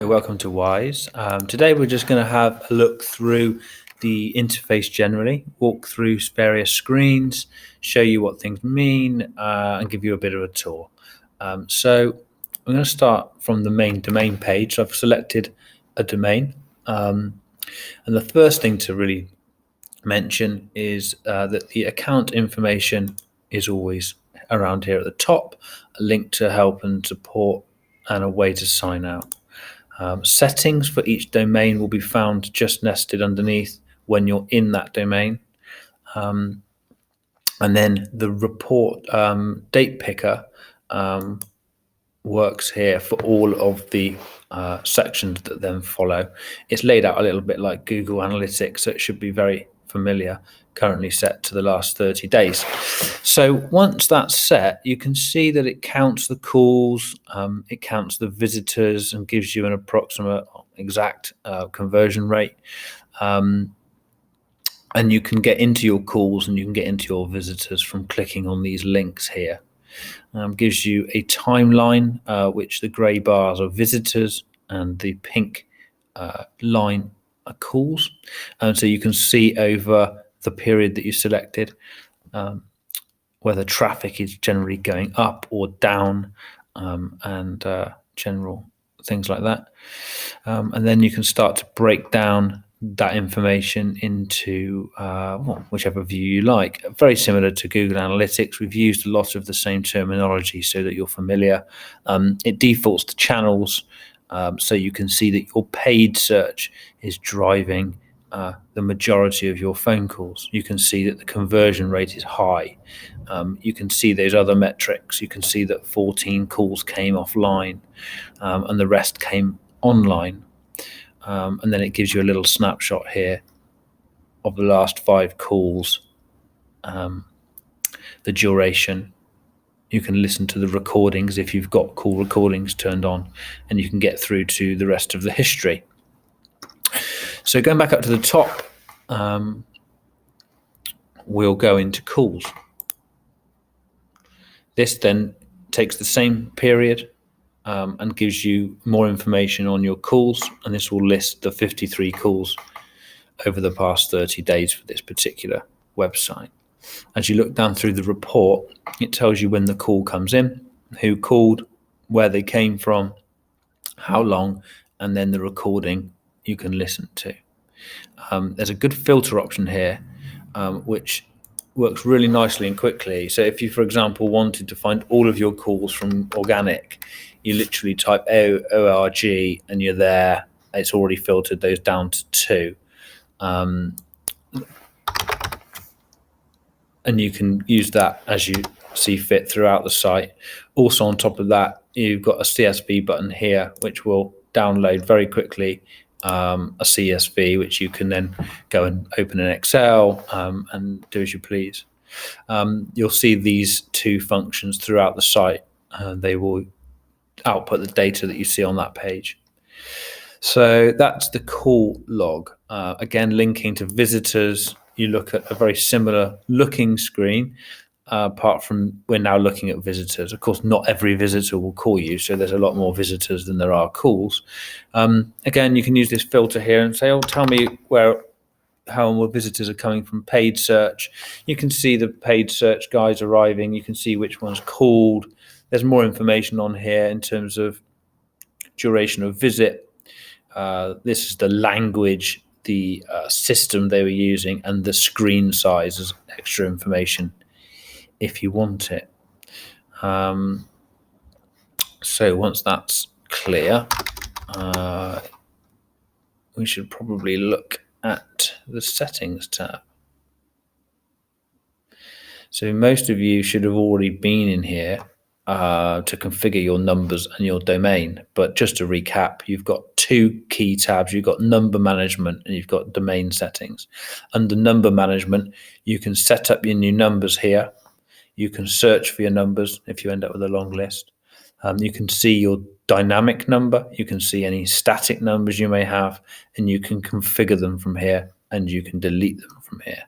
Welcome to Wize. Today we're just going to have a look through the interface generally, walk through various screens, show you what things mean, and give you a bit of a tour. So I'm going to start from the main domain page. So I've selected a domain, and the first thing to really mention is that the account information is always around here at the top, a link to help and support, and a way to sign out. Settings for each domain will be found just nested underneath when you're in that domain. And then the report date picker works here for all of the sections that then follow. It's laid out a little bit like Google Analytics, so it should be very familiar, currently set to the last 30 days. So once that's set, you can see that it counts the calls, it counts the visitors and gives you an approximate exact conversion rate. And you can get into your calls and you can get into your visitors from clicking on these links here. Gives you a timeline, which the grey bars are visitors and the pink line are calls. And so you can see over the period that you selected whether traffic is generally going up or down, and general things like that. And then you can start to break down that information into whichever view you like. Very similar to Google Analytics. We've used a lot of the same terminology so that you're familiar. It defaults to channels, so you can see that your paid search is driving the majority of your phone calls. You can see that the conversion rate is high. You can see those other metrics. You can see that 14 calls came offline, and the rest came online. And then it gives you a little snapshot here of the last 5 calls, the duration. You can listen to the recordings if you've got call recordings turned on, and you can get through to the rest of the history. So going back up to the top, we'll go into calls. This then takes the same period and gives you more information on your calls, and this will list the 53 calls over the past 30 days for this particular website. As you look down through the report, it tells you when the call comes in, who called, where they came from, how long, and then the recording you can listen to. There's a good filter option here, which works really nicely and quickly. So if you, for example, wanted to find all of your calls from organic, you literally type ORG and you're there. It's already filtered those down to 2. And you can use that as you see fit throughout the site. Also on top of that, you've got a CSV button here, which will download very quickly a CSV, which you can then go and open in Excel and do as you please. You'll see these 2 functions throughout the site. They will output the data that you see on that page. So that's the call log. Again, linking to visitors, you look at a very similar looking screen, apart from we're now looking at visitors. Of course, not every visitor will call you, so there's a lot more visitors than there are calls. Again, you can use this filter here and say, oh, tell me how more visitors are coming from paid search. You can see the paid search guys arriving. You can see which one's called. There's more information on here in terms of duration of visit. This is the language, the system they were using, and the screen size as extra information if you want it. So once that's clear, we should probably look at the settings tab. So most of you should have already been in here to configure your numbers and your domain. But just to recap, you've got 2 key tabs. You've got number management and you've got domain settings. Under number management, you can set up your new numbers here. You can search for your numbers if you end up with a long list. You can see your dynamic number. You can see any static numbers you may have, and you can configure them from here, and you can delete them from here.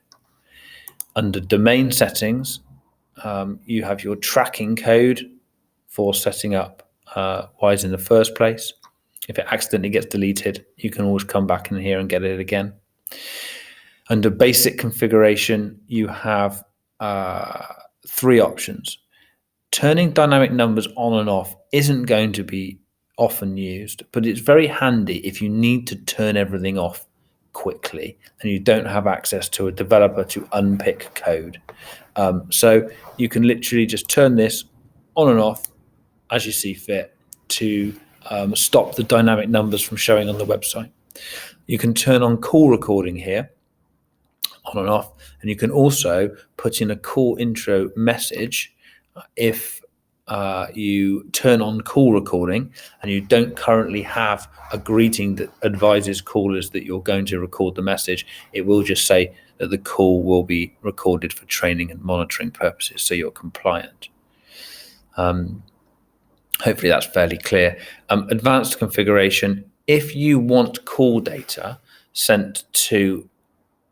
Under domain settings, you have your tracking code for setting up Wize in the first place. If it accidentally gets deleted, you can always come back in here and get it again. Under basic configuration, you have 3 options. Turning dynamic numbers on and off isn't going to be often used, but it's very handy if you need to turn everything off quickly and you don't have access to a developer to unpick code. So you can literally just turn this on and off as you see fit to stop the dynamic numbers from showing on the website. You can turn on call recording here, on and off, and you can also put in a call intro message if you turn on call recording and you don't currently have a greeting that advises callers that you're going to record the message. It will just say that the call will be recorded for training and monitoring purposes, so you're compliant. Hopefully that's fairly clear. Advanced configuration, if you want call data sent to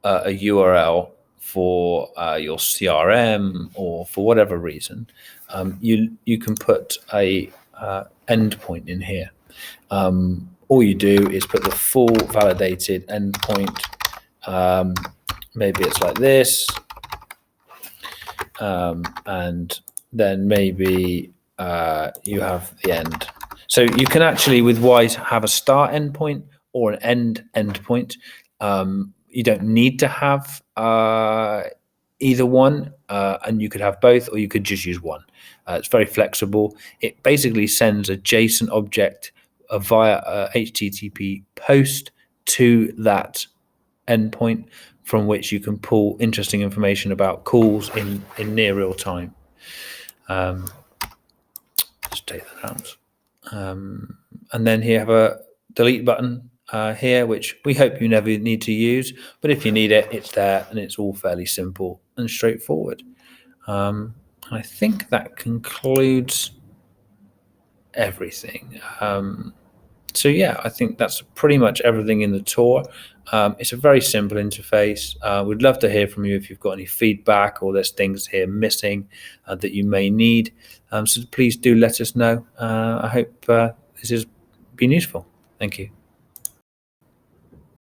a URL for your CRM or for whatever reason, you can put a endpoint in here. All you do is put the full validated endpoint. Maybe it's like this, and then maybe you have the end. So you can actually, with Wize, have a start endpoint or an end endpoint. You don't need to have either one, and you could have both, or you could just use one. It's very flexible. It basically sends a JSON object via a HTTP post to that endpoint, from which you can pull interesting information about calls in near real time. Just take that out. And then here you have a delete button here, which we hope you never need to use, but if you need it, it's there, and it's all fairly simple and straightforward. I think that concludes everything. So yeah, I think that's pretty much everything in the tour. It's a very simple interface. We'd love to hear from you if you've got any feedback or there's things here missing that you may need. So please do let us know. I hope this has been useful. Thank you.